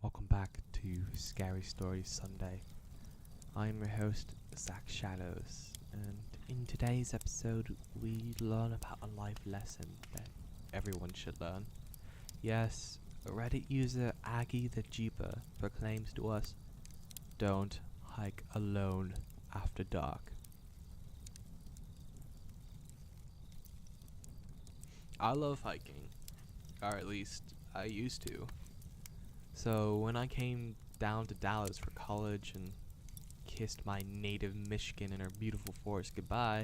Welcome back to Scary Stories Sunday. I am your host, Zach Shadows, and in today's episode, we learn about a life lesson that everyone should learn. Yes, Reddit user Aggie the Jeeper proclaims to us, don't hike alone after dark. I love hiking, or at least I used to. So when I came down to Dallas for college and kissed my native Michigan and her beautiful forest goodbye,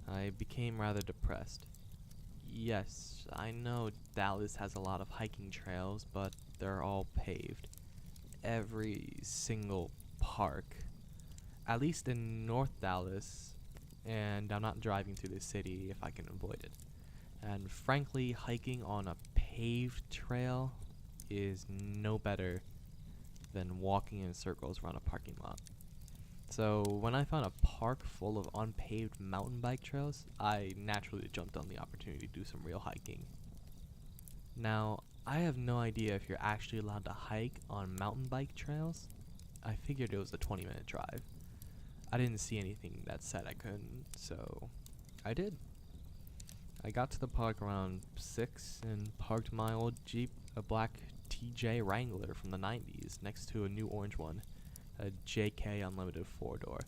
I became rather depressed. Yes, I know Dallas has a lot of hiking trails, but they're all paved. Every single park, at least in North Dallas, and I'm not driving through the city if I can avoid it. And frankly, hiking on a paved trail is no better than walking in circles around a parking lot. So when I found a park full of unpaved mountain bike trails, I naturally jumped on the opportunity to do some real hiking. Now, I have no idea if you're actually allowed to hike on mountain bike trails. I figured it was a 20-minute drive. I didn't see anything that said I couldn't, so I did. I got to the park around 6 and parked my old Jeep, a black TJ Wrangler from the 90s, next to a new orange one, a JK Unlimited 4-door.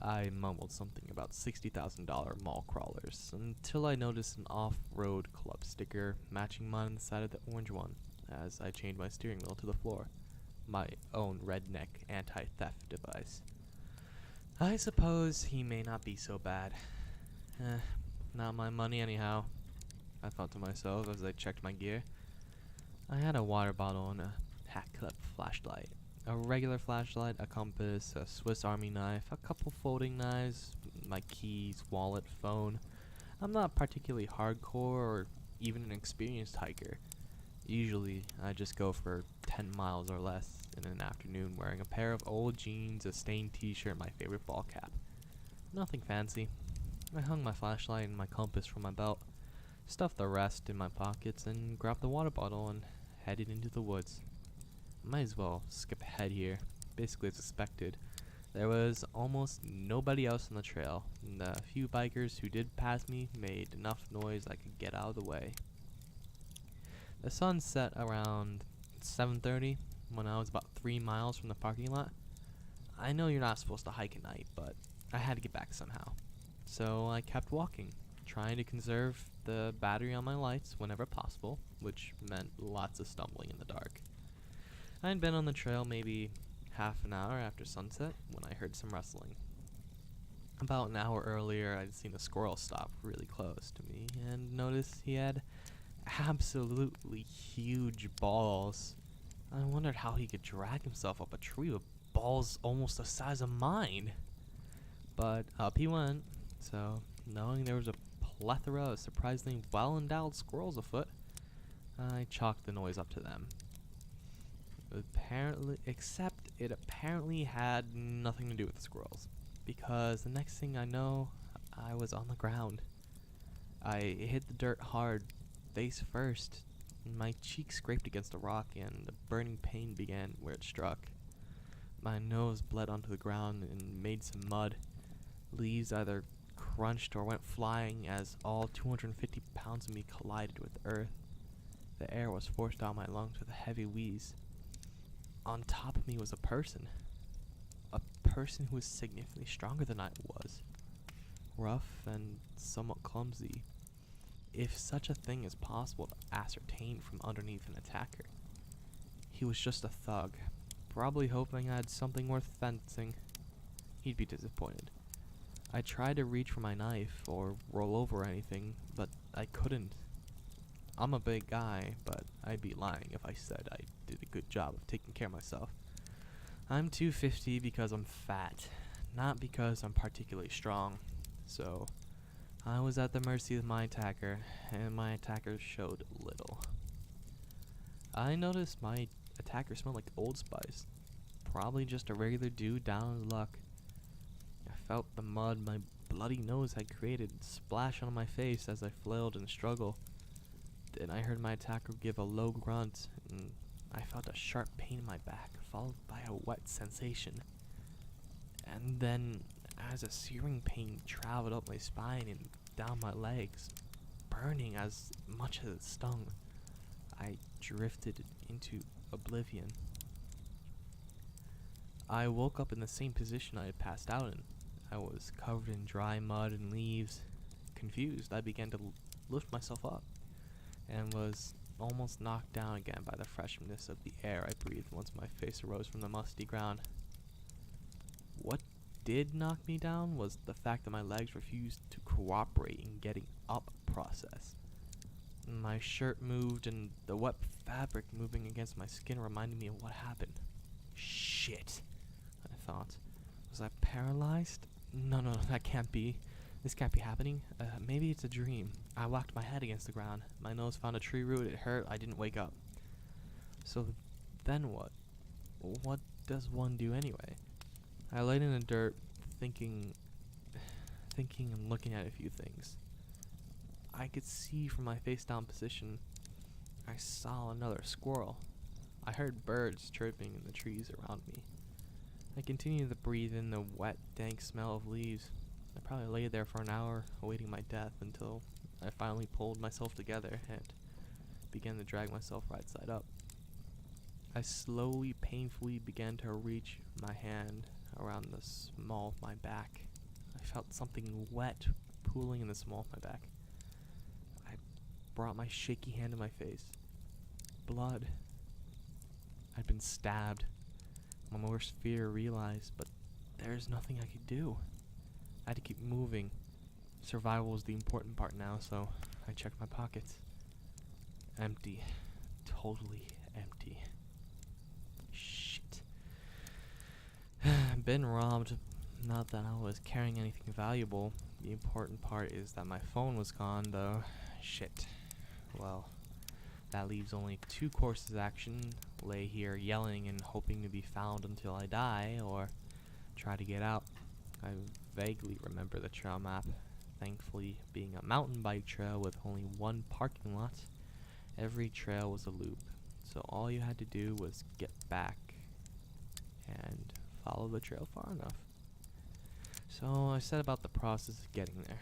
I mumbled something about $60,000 mall crawlers until I noticed an off-road club sticker matching mine on the side of the orange one as I chained my steering wheel to the floor, my own redneck anti-theft device. I suppose he may not be so bad. Not my money anyhow, I thought to myself as I checked my gear. I had a water bottle and a hat clip flashlight, a regular flashlight, a compass, a Swiss Army knife, a couple folding knives, my keys, wallet, phone. I'm not particularly hardcore or even an experienced hiker. Usually, I just go for 10 miles or less in an afternoon wearing a pair of old jeans, a stained t-shirt, and my favorite ball cap. Nothing fancy. I hung my flashlight and my compass from my belt, stuffed the rest in my pockets, and grabbed the water bottle and headed into the woods. Might as well skip ahead here. Basically as expected, there was almost nobody else on the trail, and the few bikers who did pass me made enough noise I could get out of the way. The sun set around 7:30 when I was about 3 miles from the parking lot. I know you're not supposed to hike at night, but I had to get back somehow. So I kept walking, trying to conserve the battery on my lights whenever possible, which meant lots of stumbling in the dark. I had been on the trail maybe half an hour after sunset when I heard some rustling. About an hour earlier, I'd seen a squirrel stop really close to me and noticed he had absolutely huge balls. I wondered how he could drag himself up a tree with balls almost the size of mine. But up he went. So, knowing there was a plethora of surprisingly well-endowed squirrels afoot, I chalked the noise up to them. Except it apparently had nothing to do with the squirrels, because the next thing I know, I was on the ground. I hit the dirt hard, face first, and my cheek scraped against a rock and the burning pain began where it struck. My nose bled onto the ground and made some mud. Leaves either crunched or went flying as all 250 pounds of me collided with the earth. The air was forced out my lungs with a heavy wheeze. On top of me was a person. A person who was significantly stronger than I was. Rough and somewhat clumsy, if such a thing is possible to ascertain from underneath an attacker. He was just a thug, probably hoping I had something worth fencing. He'd be disappointed. I tried to reach for my knife or roll over anything, but I couldn't. I'm a big guy, but I'd be lying if I said I did a good job of taking care of myself. I'm 250 because I'm fat, not because I'm particularly strong. So, I was at the mercy of my attacker, and my attacker showed little. I noticed my attacker smelled like Old Spice. Probably just a regular dude down on his luck. I felt the mud my bloody nose had created splash on my face as I flailed and struggled. Then I heard my attacker give a low grunt and I felt a sharp pain in my back, followed by a wet sensation. And then, as a searing pain traveled up my spine and down my legs, burning as much as it stung, I drifted into oblivion. I woke up in the same position I had passed out in. I was covered in dry mud and leaves. Confused, I began to lift myself up, and was almost knocked down again by the freshness of the air I breathed once my face arose from the musty ground. What did knock me down was the fact that my legs refused to cooperate in getting up process. My shirt moved, and the wet fabric moving against my skin reminded me of what happened. Shit, I thought. Was I paralyzed? No, that can't be. This can't be happening. Maybe it's a dream. I whacked my head against the ground. My nose found a tree root. It hurt. I didn't wake up. So then what? What does one do anyway? I laid in the dirt, thinking and looking at a few things. I could see from my face down position, I saw another squirrel. I heard birds chirping in the trees around me. I continued to breathe in the wet, dank smell of leaves. I probably lay there for an hour, awaiting my death, until I finally pulled myself together and began to drag myself right side up. I slowly, painfully began to reach my hand around the small of my back. I felt something wet pooling in the small of my back. I brought my shaky hand to my face. Blood. I'd been stabbed. My worst fear realized, but there's nothing I could do. I had to keep moving. Survival was the important part now, so I checked my pockets. Empty. Totally empty. Shit. Been robbed. Not that I was carrying anything valuable. The important part is that my phone was gone, though. Shit. Well, that leaves only two courses of action. Lay here yelling and hoping to be found until I die, or try to get out. I vaguely remember the trail map. Thankfully, being a mountain bike trail with only one parking lot, every trail was a loop. So all you had to do was get back and follow the trail far enough. So I set about the process of getting there.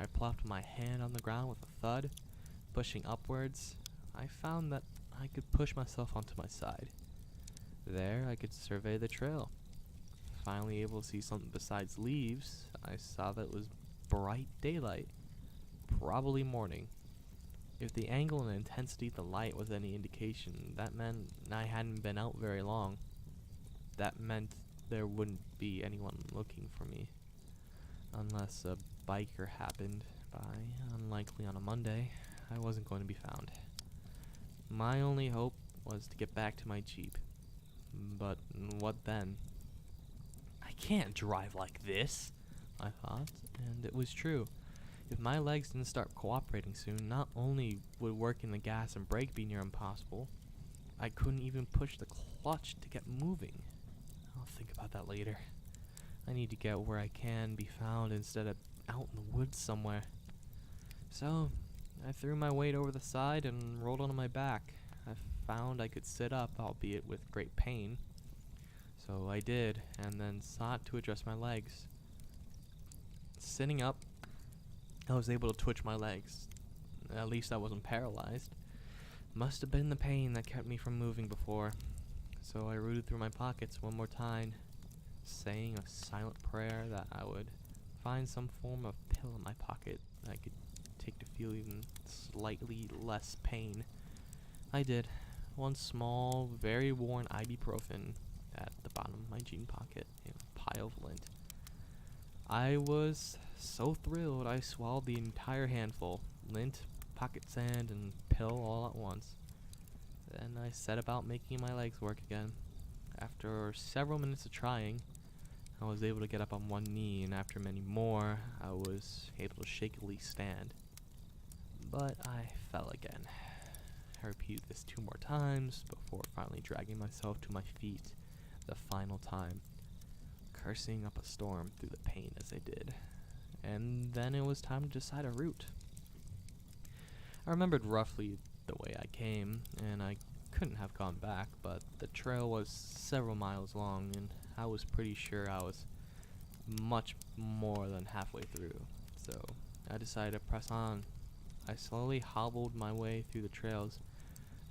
I plopped my hand on the ground with a thud. Pushing upwards, I found that I could push myself onto my side. There, I could survey the trail. Finally able to see something besides leaves, I saw that it was bright daylight. Probably morning. If the angle and intensity of the light was any indication, that meant I hadn't been out very long. That meant there wouldn't be anyone looking for me. Unless a biker happened by, unlikely on a Monday, I wasn't going to be found. My only hope was to get back to my Jeep. But what then? I can't drive like this, I thought, and it was true. If my legs didn't start cooperating soon, not only would working the gas and brake be near impossible, I couldn't even push the clutch to get moving. I'll think about that later. I need to get where I can be found instead of out in the woods somewhere. So, I threw my weight over the side and rolled onto my back. I found I could sit up, albeit with great pain. So I did, and then sought to adjust my legs. Sitting up, I was able to twitch my legs. At least I wasn't paralyzed. Must have been the pain that kept me from moving before. So I rooted through my pockets one more time, saying a silent prayer that I would find some form of pill in my pocket that I could take to feel even slightly less pain. I did. One small, very worn ibuprofen at the bottom of my jean pocket in a pile of lint. I was so thrilled I swallowed the entire handful, lint, pocket sand, and pill all at once. Then I set about making my legs work again. After several minutes of trying, I was able to get up on one knee, and after many more, I was able to shakily stand. But I fell again. I repeated this 2 more times before finally dragging myself to my feet the final time, cursing up a storm through the pain as I did. And then it was time to decide a route. I remembered roughly the way I came, and I couldn't have gone back, but the trail was several miles long, and I was pretty sure I was much more than halfway through. So I decided to press on. I slowly hobbled my way through the trails,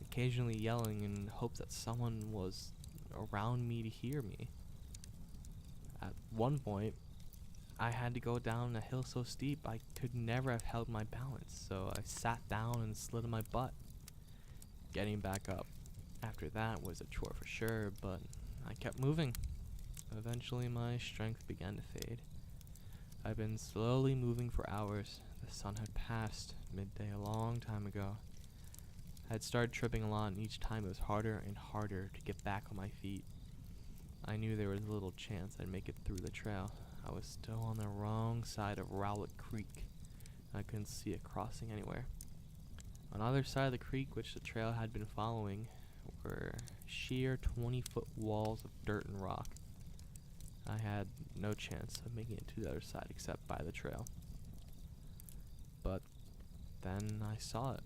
occasionally yelling in hopes that someone was around me to hear me. At one point, I had to go down a hill so steep I could never have held my balance, so I sat down and slid on my butt. Getting back up after that was a chore for sure, but I kept moving. Eventually my strength began to fade. I'd been slowly moving for hours. The sun had passed midday a long time ago. I had started tripping a lot, and each time it was harder and harder to get back on my feet. I knew there was little chance I'd make it through the trail. I was still on the wrong side of Rowlett Creek. I couldn't see a crossing anywhere. On either side of the creek, which the trail had been following, were sheer 20-foot walls of dirt and rock. I had no chance of making it to the other side except by the trail. But then I saw it.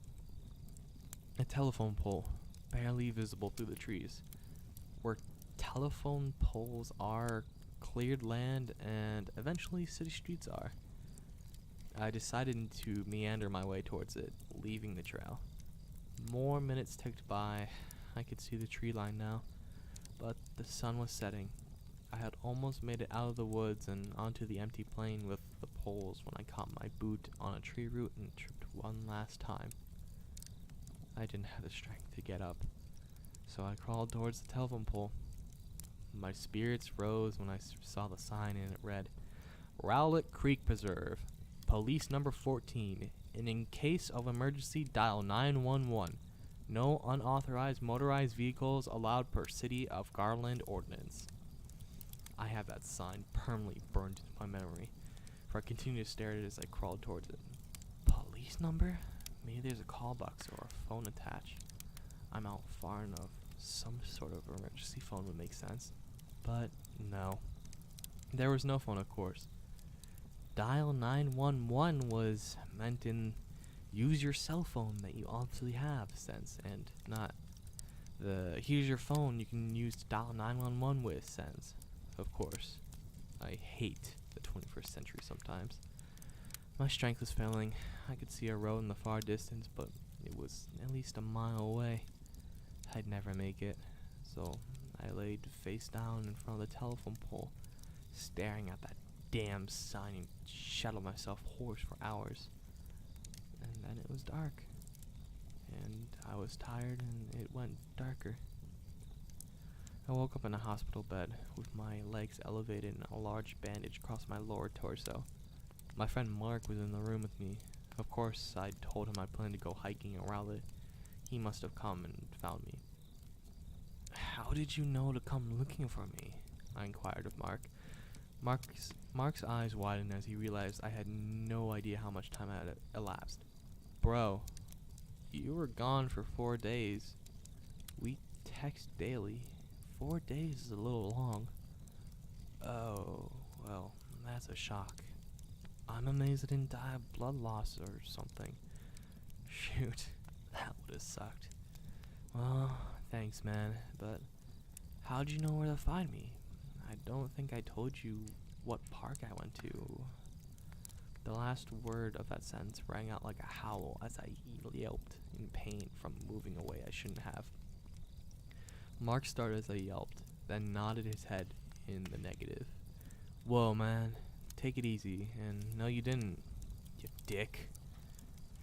A telephone pole, barely visible through the trees. Where telephone poles are, cleared land, and eventually city streets are. I decided to meander my way towards it, leaving the trail. More minutes ticked by. I could see the tree line now, but the sun was setting. I had almost made it out of the woods and onto the empty plain with the poles when I caught my boot on a tree root and tripped one last time. I didn't have the strength to get up, so I crawled towards the telephone pole. My spirits rose when I saw the sign, and it read, Rowlett Creek Preserve, Police number 14. And in case of emergency, dial 911. No unauthorized motorized vehicles allowed per City of Garland ordinance. I have that sign permanently burned into my memory, for I continued to stare at it as I crawled towards it. Police number? Maybe there's a call box or a phone attached. I'm out far enough. Some sort of emergency phone would make sense. But no. There was no phone, of course. Dial 911 was meant in use your cell phone that you obviously have sense, and not the here's your phone you can use to dial 911 with sense. Of course, I hate the 21st century sometimes. My strength was failing. I could see a road in the far distance, but it was at least a mile away. I'd never make it, so I laid face down in front of the telephone pole, staring at that damn sign and shuttled myself hoarse for hours. And then it was dark, and I was tired, and it went darker. I woke up in a hospital bed with my legs elevated and a large bandage across my lower torso. My friend Mark was in the room with me. Of course, I told him I planned to go hiking in Rowlett. He must have come and found me. How did you know to come looking for me? I inquired of Mark. Mark's eyes widened as he realized I had no idea how much time had elapsed. Bro, you were gone for 4 days. We text daily. 4 days is a little long. Oh, well, that's a shock. I'm amazed I didn't die of blood loss or something. Shoot, that would have sucked. Well, thanks, man, but how'd you know where to find me? I don't think I told you what park I went to. The last word of that sentence rang out like a howl as I yelped in pain from moving away I shouldn't have. Mark started as I yelped, then nodded his head in the negative. Whoa, man, take it easy, and no you didn't, you dick.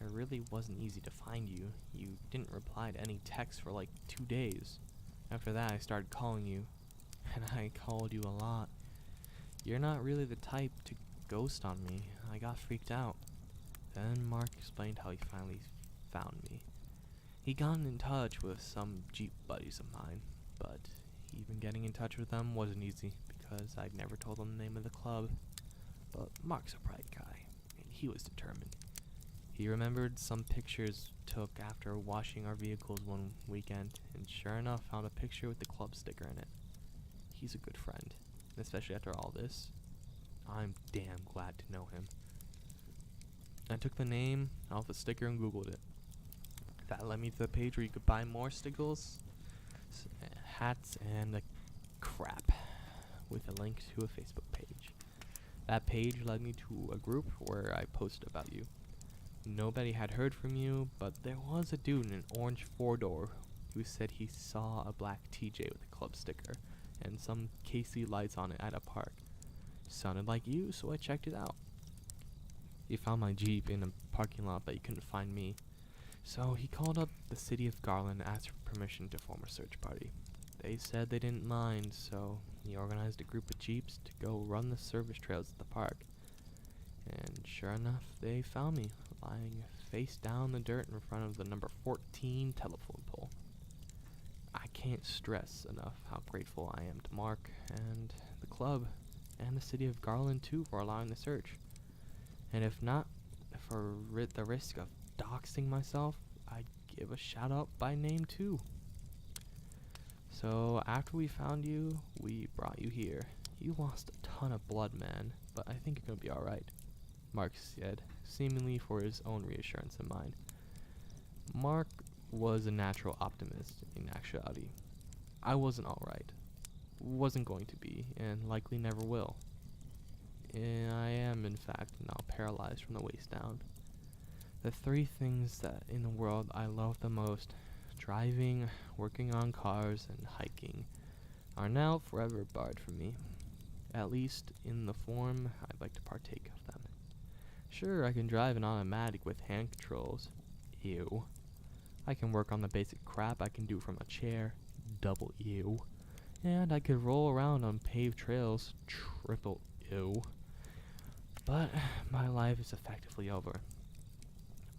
It really wasn't easy to find you. You didn't reply to any texts for like 2 days. After that I started calling you, and I called you a lot. You're not really the type to ghost on me. I got freaked out. Then Mark explained how he finally found me. He'd gotten in touch with some Jeep buddies of mine, but even getting in touch with them wasn't easy because I'd never told them the name of the club. But Mark's a bright guy, and he was determined. He remembered some pictures took after washing our vehicles one weekend, and sure enough found a picture with the club sticker in it. He's a good friend, especially after all this. I'm damn glad to know him. I took the name off the sticker and Googled it. That led me to the page where you could buy more stickers hats, and a crap with a link to a Facebook page. That page led me to a group where I posted about you. Nobody had heard from you, but there was a dude in an orange four-door who said he saw a black TJ with a club sticker and some KC lights on it at a park. Sounded like you, so I checked it out. He found my Jeep in a parking lot, but he couldn't find me. So he called up the city of Garland and asked for permission to form a search party. They said they didn't mind, so he organized a group of Jeeps to go run the service trails at the park. And sure enough, they found me, lying face down in the dirt in front of the number 14 telephone pole. I can't stress enough how grateful I am to Mark and the club and the city of Garland too for allowing the search. And if not for the risk of doxing myself, I'd give a shout out by name too. So after we found you, we brought you here. You lost a ton of blood, man, but I think you're gonna be alright, Mark said, seemingly for his own reassurance in mind. Mark was a natural optimist in actuality. I wasn't alright. Wasn't going to be, and likely never will. And I am, in fact, now paralyzed from the waist down. The three things that in the world I love the most, driving, working on cars, and hiking, are now forever barred from me. At least in the form I'd like to partake of them. Sure, I can drive an automatic with hand controls. Ew. I can work on the basic crap I can do from a chair. Double ew. And I could roll around on paved trails. Triple ew. But my life is effectively over.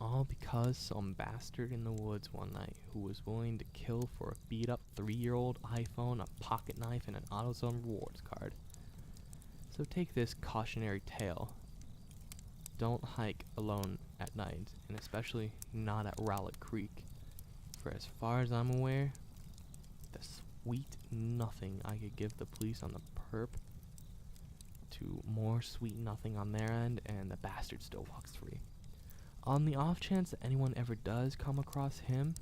All because some bastard in the woods one night who was willing to kill for a beat-up 3-year-old iPhone, a pocket knife, and an AutoZone rewards card. So take this cautionary tale. Don't hike alone at night, and especially not at Rowlett Creek. For as far as I'm aware, the sweet nothing I could give the police on the perp to more sweet nothing on their end, and the bastard still walks free. On the off chance that anyone ever does come across him,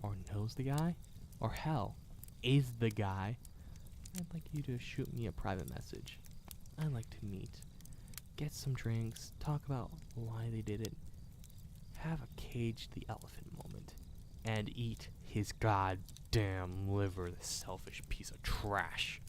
or knows the guy, or hell, is the guy, I'd like you to shoot me a private message. I'd like to meet, get some drinks, talk about why they did it, have a cage the elephant moment, and eat his goddamn liver, the selfish piece of trash.